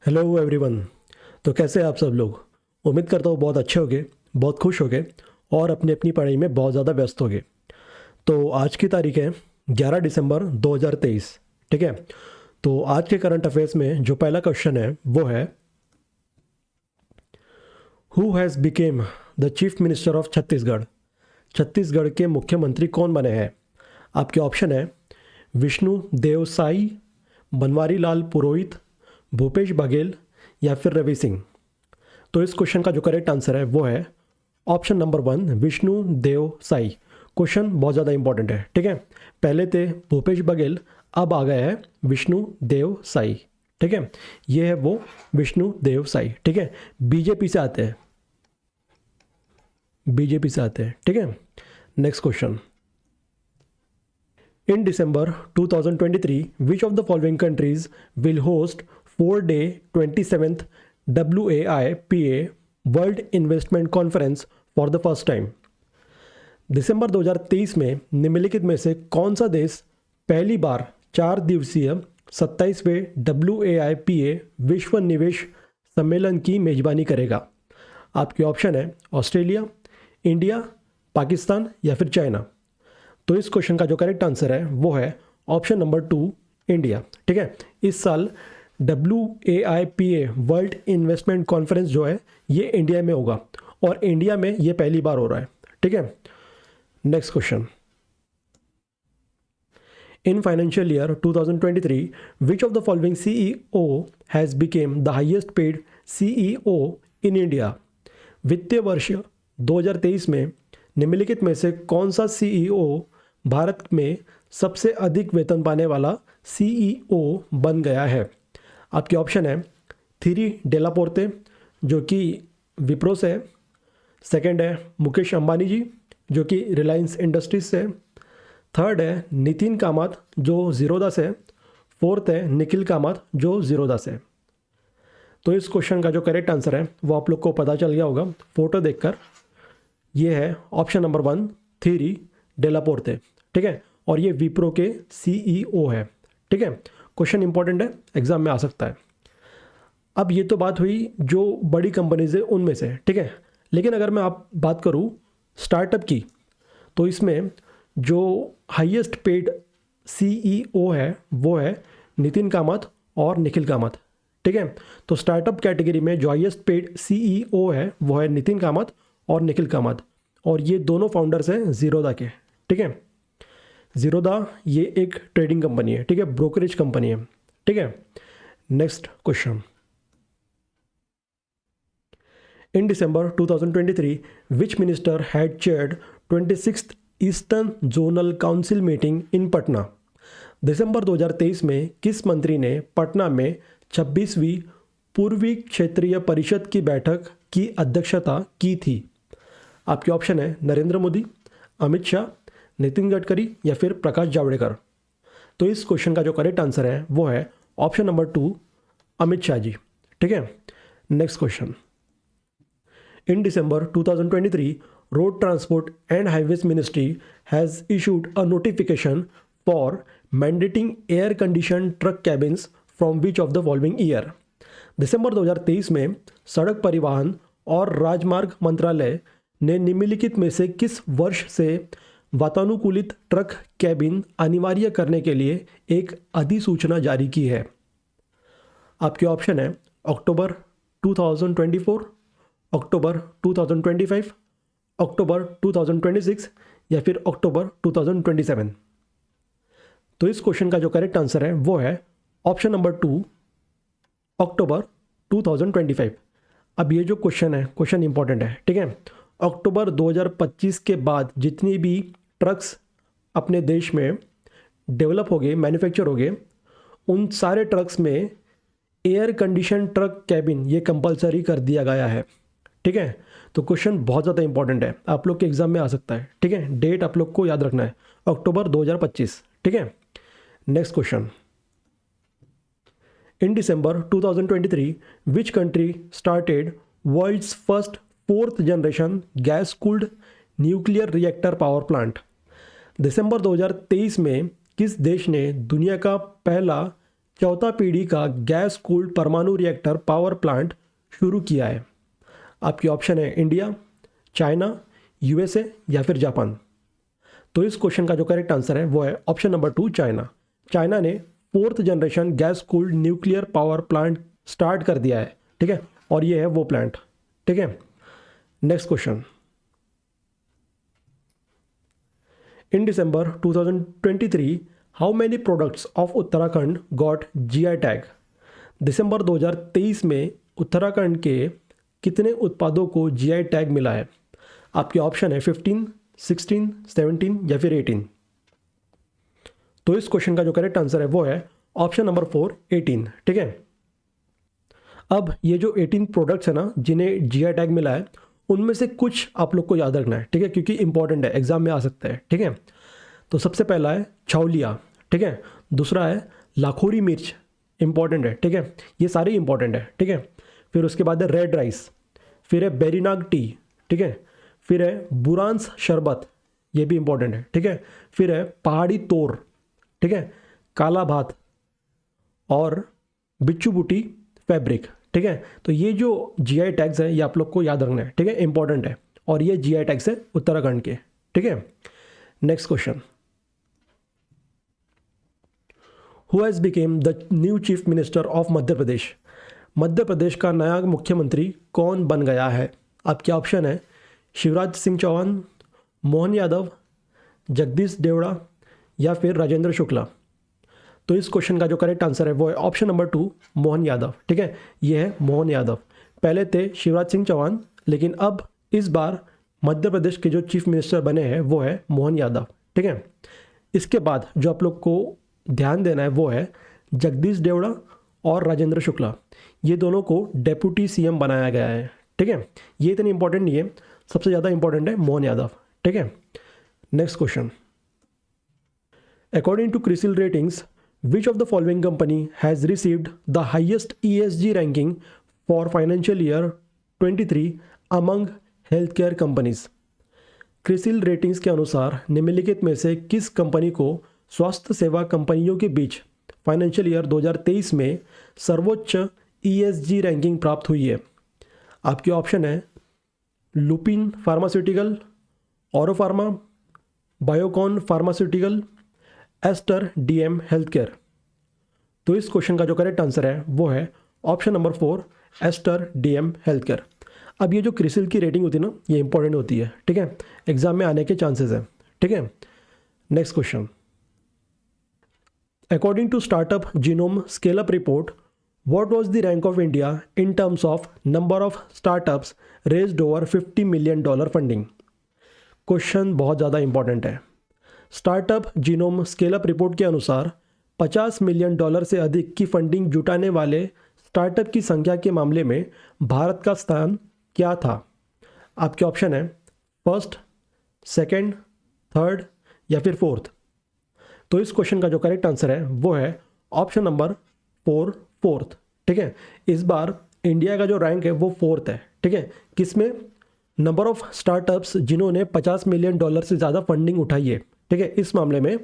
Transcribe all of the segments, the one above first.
Hello everyone. तो कैसे हैं आप सब लोग। उम्मीद करता हूँ बहुत अच्छे होगे, बहुत खुश होगे और अपनी अपनी पढ़ाई में बहुत ज़्यादा व्यस्त होगे। तो आज की तारीख है 11 दिसंबर 2023। ठीक है। तो आज के करंट अफेयर्स में जो पहला क्वेश्चन है वो है, who has become the chief minister of Chhattisgarh. Chhattisgarh के मुख्यमंत्री कौन बने हैं। आपके ऑप्शन है विष्णु देव साई, बनवारी लाल पुरोहित, भूपेश बघेल या फिर रवि सिंह। तो इस क्वेश्चन का जो करेक्ट आंसर है वो है ऑप्शन नंबर 1, विष्णु देव साई। क्वेश्चन बहुत ज़्यादा इंपॉर्टेंट है। ठीक है। पहले थे भूपेश बघेल, अब आ गया है विष्णु देव साई। ठीक है। ये है वो विष्णु देव साई। ठीक है। बीजेपी से आते हैं, बीजेपी से आते हैं। ठीक है। Next question, in December 2023, which of the following countries will host 4-day 27th WAIPA World Investment Conference for the first time? दिसंबर 2023 में निम्नलिखित में से कौन सा देश पहली बार 4 दिवसीय 27वें WAIPA विश्व निवेश सम्मेलन की मेजबानी करेगा। आपके ऑप्शन है ऑस्ट्रेलिया, इंडिया, पाकिस्तान या फिर चाइना। तो इस क्वेश्चन का जो करेक्ट आंसर है वो है ऑप्शन नंबर 2, इंडिया। ठीक है। इस साल WAIPA वर्ल्ड इन्वेस्टमेंट कॉन्फ्रेंस जो है ये इंडिया में होगा और इंडिया में ये पहली बार हो रहा है। ठीक है। Next question, in financial year 2023 which of the following CEO has become the highest paid CEO in India. वित्तीय वर्ष 2023 में निम्नलिखित में से कौन सा CEO भारत में सबसे अधिक वेतन पाने वाला CEO बन गया है। आपके ऑप्शन है थीरी डेलापोर्ते जो कि विप्रो से है, सेकंड है मुकेश अंबानी जी जो कि रिलायंस इंडस्ट्रीज से, थर्ड है नितिन कामत जो जीरोदा से, फोर्थ है निखिल कामत जो जीरोदा से। तो इस क्वेश्चन का जो करेक्ट आंसर है वो आप लोग को पता चल गया होगा फोटो देखकर। ये है ऑप्शन नंबर 1, थीरी डेलापोर्ते। ठीक है। और ये विप्रो के CEO है। ठीक है। क्वेश्चन इंपॉर्टेंट है, एग्जाम में आ सकता है। अब ये तो बात हुई जो बड़ी कंपनीज है उनमें से। ठीक है। लेकिन अगर मैं आप बात करूँ स्टार्टअप की, तो इसमें जो हाईएस्ट पेड CEO है वो है नितिन कामत और निखिल कामत। ठीक है। तो स्टार्टअप कैटेगरी में जो हाईएस्ट पेड CEO है वो है नितिन कामत और निखिल कामत, और ये दोनों फाउंडर्स हैं जीरोदा के। ठीक है। जीरोदा ये एक ट्रेडिंग कंपनी है। ठीक है। ब्रोकरेज कंपनी है। ठीक है। Next question, in December 2023 which minister had chaired 26th eastern zonal council meeting in Patna. दिसंबर 2023 में किस मंत्री ने पटना में 26वीं पूर्वी क्षेत्रीय परिषद की बैठक की अध्यक्षता की थी। आपके ऑप्शन है नरेंद्र मोदी, अमित शाह, नितिन गडकरी या फिर प्रकाश जावड़ेकर। तो इस क्वेश्चन का जो करेक्ट आंसर है वो है ऑप्शन नंबर 2, अमित शाह जी। ठीक है। Next question, in December 2023 road transport and highways ministry has issued a notification for mandating air condition truck cabins from which of the following year. दिसंबर 2023 में सड़क परिवहन और राजमार्ग मंत्रालय ने निम्नलिखित में से किस वर्ष से वातानुकूलित ट्रक कैबिन अनिवार्य करने के लिए एक अधिसूचना जारी की है। आपके ऑप्शन है अक्टूबर 2024, अक्टूबर 2025, अक्टूबर 2026 या फिर अक्टूबर 2027। तो इस क्वेश्चन का जो करेक्ट आंसर है वो है ऑप्शन नंबर 2, अक्टूबर 2025। अब ये जो क्वेश्चन है, क्वेश्चन इंपॉर्टेंट है। ठीक है। अक्टूबर 2025 के बाद जितनी भी ट्रक्स अपने देश में डेवलप हो गए, मैन्युफैक्चर हो गए, उन सारे ट्रक्स में एयर कंडीशन ट्रक कैबिन ये कंपलसरी कर दिया गया है। ठीक है। तो क्वेश्चन बहुत ज़्यादा इंपॉर्टेंट है, आप लोग के एग्जाम में आ सकता है। ठीक है। डेट आप लोग को याद रखना है, अक्टूबर 2025। ठीक है। Next question, in December 2023 which country started world's first 4th generation gas cooled nuclear reactor power plant. दिसंबर 2023 में किस देश ने दुनिया का पहला चौथा पीढ़ी का गैस कूल्ड परमाणु रिएक्टर पावर प्लांट शुरू किया है? आपके ऑप्शन है इंडिया, चाइना, यूएसए या फिर जापान। तो इस क्वेश्चन का जो करेक्ट आंसर है वो है ऑप्शन नंबर 2, चाइना। चाइना ने 4th generation gas cooled nuclear power plant start कर दिया है, ठीक है, और ये है वो प्लांट, ठीक है। Next question, in December 2023 how many products of Uttarakhand got GI tag? दिसंबर 2023 में उत्तराखंड के कितने उत्पादों को GI टैग मिला है? आपके ऑप्शन है 15, 16, 17 या फिर 18। तो इस क्वेश्चन का जो करेक्ट आंसर है वो है ऑप्शन नंबर 4, 18, ठीक है। अब ये जो 18 प्रोडक्ट्स है ना जिन्हें GI टैग मिला है, उनमें से कुछ आप लोग को याद रखना है, ठीक है, क्योंकि इंपॉर्टेंट है, एग्जाम में आ सकता है, ठीक है। तो सबसे पहला है छावलिया, ठीक है। दूसरा है लाखोरी मिर्च, इंपॉर्टेंट है, ठीक है, ये सारे इंपॉर्टेंट है, ठीक है। फिर उसके बाद है रेड राइस, फिर है बेरीनाग टी, ठीक है। फिर है बुरांस शरबत, ये भी इंपॉर्टेंट है, ठीक है। फिर है पहाड़ी तोर, ठीक है, काला भात और बिच्छू बूटी फैब्रिक, ठीक है। तो ये जो GI टैग्स हैं ये आप लोग को याद रखना है, ठीक है, इंपॉर्टेंट है, और ये GI टैग्स है उत्तराखंड के, ठीक है। Next question, who has become the new chief minister of Madhya Pradesh? Madhya Pradesh का नया मुख्यमंत्री कौन बन गया है? आपके ऑप्शन है शिवराज सिंह चौहान, मोहन यादव, जगदीश देवड़ा या फिर राजेंद्र शुक्ला। तो इस क्वेश्चन का जो करेक्ट आंसर है वो है ऑप्शन नंबर 2, मोहन यादव, ठीक है। ये है मोहन यादव। पहले थे शिवराज सिंह चौहान, लेकिन अब इस बार मध्य प्रदेश के जो चीफ मिनिस्टर बने हैं वो है मोहन यादव, ठीक है। इसके बाद जो आप लोग को ध्यान देना है वो है जगदीश देवड़ा और राजेंद्र शुक्ला, ये दोनों को डेप्यूटी CM बनाया गया है, ठीक है। ये इतनी इंपॉर्टेंट नहीं है, सबसे ज़्यादा इंपॉर्टेंट है मोहन यादव, ठीक है। Next question, according to Crisil ratings which of the following company has received the highest ESG ranking for financial year 23 among healthcare companies? CRISIL ratings के अनुसार निम्नलिखित में से किस कंपनी को स्वास्थ्य सेवा कंपनियों के बीच फाइनेंशियल ईयर 2023 में सर्वोच्च ESG रैंकिंग प्राप्त हुई है? आपके ऑप्शन है Lupin pharmaceutical, Auro pharma, Biocon pharmaceutical, Aster DM healthcare. तो इस क्वेश्चन का जो करेक्ट आंसर है वो है option number 4, Aster DM healthcare. अब ये जो क्रिसिल की रेटिंग होती है ना, ये इंपॉर्टेंट होती है, ठीक है, एग्जाम में आने के चांसेस हैं, ठीक है। Next question, according to startup genome scale up report what was the rank of India in terms of number of startups raised over $50 million funding? Question बहुत ज़्यादा इंपॉर्टेंट है। Startup genome scale up report के अनुसार $50 million से अधिक की funding जुटाने वाले स्टार्टअप की संख्या के मामले में भारत का स्थान क्या था? आपके ऑप्शन है फर्स्ट, सेकंड, थर्ड या फिर फोर्थ। तो इस क्वेश्चन का जो करेक्ट आंसर है वो है ऑप्शन नंबर 4, फोर्थ, ठीक है। इस बार इंडिया का जो रैंक है वो फोर्थ है, ठीक है। किसमें? नंबर ऑफ स्टार्टअप्स जिन्होंने $50 मिलियन से ज़्यादा फंडिंग उठाई है, ठीक है, इस मामले में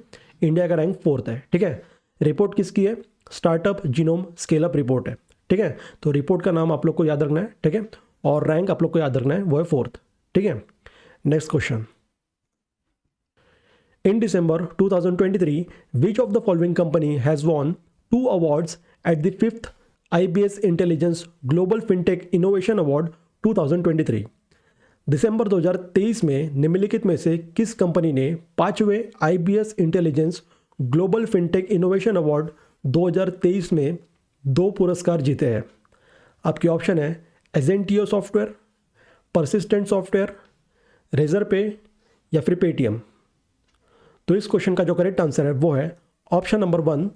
इंडिया का रैंक फोर्थ है, ठीक है। रिपोर्ट किसकी है? Startup genome scale up report है, ठीक है। तो रिपोर्ट का नाम आप लोग को याद रखना है, ठीक है, और रैंक आप लोग को याद रखना है, वो है फोर्थ, ठीक है। Next question, in December 2023 which of the following company has won 2 awards at the 5th IBS intelligence global fintech innovation award 2023? दिसंबर 2023 में निम्नलिखित में से किस कंपनी ने 5वें IBS intelligence global fintech innovation award 2023 में 2 पुरस्कार जीते हैं? आपके ऑप्शन है एजेंटियो सॉफ्टवेयर, परसिस्टेंट सॉफ्टवेयर, रेजर पे या फिर पेटीएम। तो इस क्वेश्चन का जो करेक्ट आंसर है वो है ऑप्शन नंबर 1,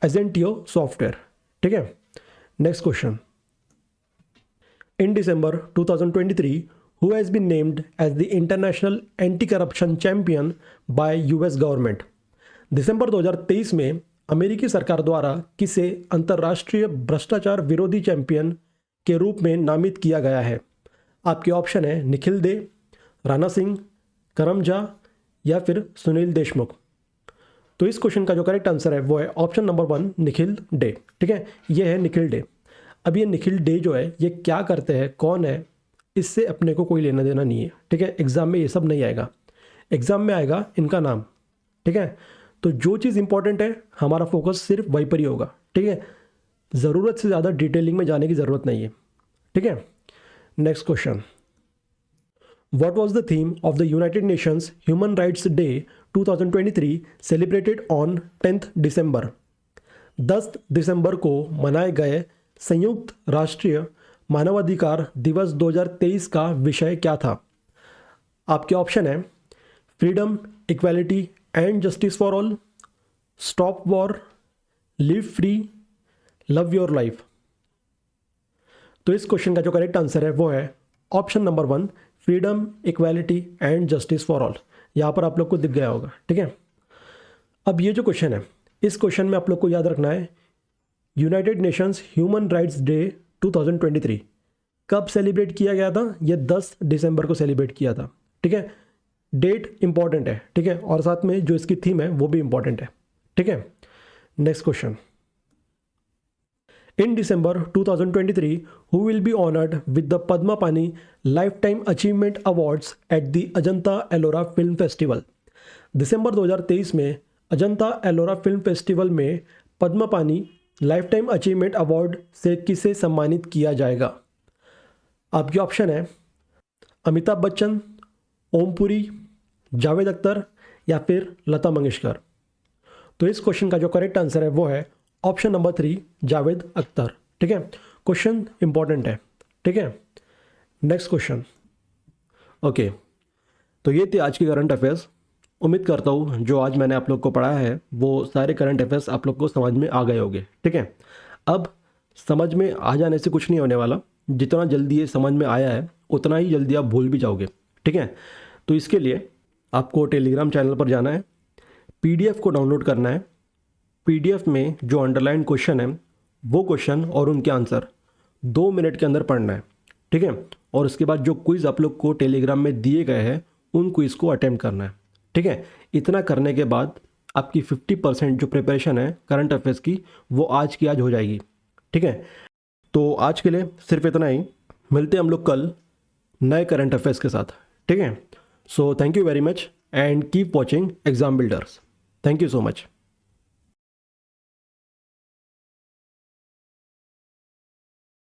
एजेंटियो सॉफ्टवेयर, ठीक है। Next question, in December 2023 who has been named as the International Anti-Corruption Champion by US Government? दिसंबर 2023 में अमेरिकी सरकार द्वारा किसे अंतर्राष्ट्रीय भ्रष्टाचार विरोधी चैंपियन के रूप में नामित किया गया है? आपके ऑप्शन है निखिल दे, राणा सिंह, करम झा या फिर सुनील देशमुख। तो इस क्वेश्चन का जो करेक्ट आंसर है वो है ऑप्शन नंबर 1 निखिल डे। ठीक है, ये है निखिल डे। अब ये निखिल डे जो है ये क्या करते हैं, कौन है, इससे अपने को कोई लेना देना नहीं है। ठीक है, एग्जाम में ये सब नहीं आएगा, एग्जाम में आएगा इनका नाम। ठीक है, तो जो चीज़ इंपॉर्टेंट है हमारा फोकस सिर्फ वहीं पर ही होगा। ठीक है, ज़रूरत से ज़्यादा डिटेलिंग में जाने की ज़रूरत नहीं है। ठीक है, next question, what was the theme of the United Nations human rights day 2023 celebrated on 10 दिसंबर। 10 दिसंबर को मनाए गए संयुक्त राष्ट्रीय मानवाधिकार दिवस 2023 का विषय क्या था? आपके ऑप्शन है freedom, equality and justice for all, stop war, live free, love your life. तो इस क्वेश्चन का जो करेक्ट आंसर है वो है option number 1 freedom, equality and justice for all. यहाँ पर आप लोग को दिख गया होगा। ठीक है, अब ये जो क्वेश्चन है इस क्वेश्चन में आप लोग को याद रखना है United Nations human rights day 2023 कब सेलिब्रेट किया गया था? ये 10 दिसंबर को सेलिब्रेट किया था। ठीक है, डेट इंपॉर्टेंट है। ठीक है, और साथ में जो इसकी थीम है वो भी इंपॉर्टेंट है। ठीक है, next question, In December 2023, who will be honored with the Padma Pani Lifetime Achievement Awards at the Ajanta Ellora Film Festival? दिसंबर 2023 में अजंता एलोरा फिल्म फेस्टिवल में पद्मा पानी लाइफ टाइम अचीवमेंट अवार्ड से किसे सम्मानित किया जाएगा? आपके ऑप्शन है अमिताभ बच्चन, ओमपुरी, जावेद अख्तर या फिर लता मंगेशकर। तो इस क्वेश्चन का जो करेक्ट आंसर है वो है ऑप्शन नंबर 3 जावेद अख्तर। ठीक है, क्वेश्चन इंपॉर्टेंट है। ठीक है, नेक्स्ट क्वेश्चन। ओके, तो ये थे आज की करंट अफेयर्स। उम्मीद करता हूँ जो आज मैंने आप लोग को पढ़ाया है वो सारे करंट अफेयर्स आप लोग को समझ में आ गए होंगे। ठीक है, अब समझ में आ जाने से कुछ नहीं होने वाला, जितना जल्दी ये समझ में आया है उतना ही जल्दी आप भूल भी जाओगे। ठीक है, तो इसके लिए आपको टेलीग्राम चैनल पर जाना है, PDF को डाउनलोड करना है। PDF में जो अंडरलाइन क्वेश्चन है वो क्वेश्चन और उनके आंसर 2 मिनट के अंदर पढ़ना है। ठीक है, और उसके बाद जो क्विज़ आप लोग को टेलीग्राम में दिए गए हैं उन क्विज़ को अटेम्प्ट करना है। ठीक है, इतना करने के बाद आपकी 50% जो प्रिपरेशन है करंट अफेयर्स की वो आज की आज हो जाएगी। ठीक है, तो आज के लिए सिर्फ इतना ही, मिलते हैं हम लोग कल नए करंट अफेयर्स के साथ। ठीक है, so thank you very much and keep watching exam builders. Thank you so much.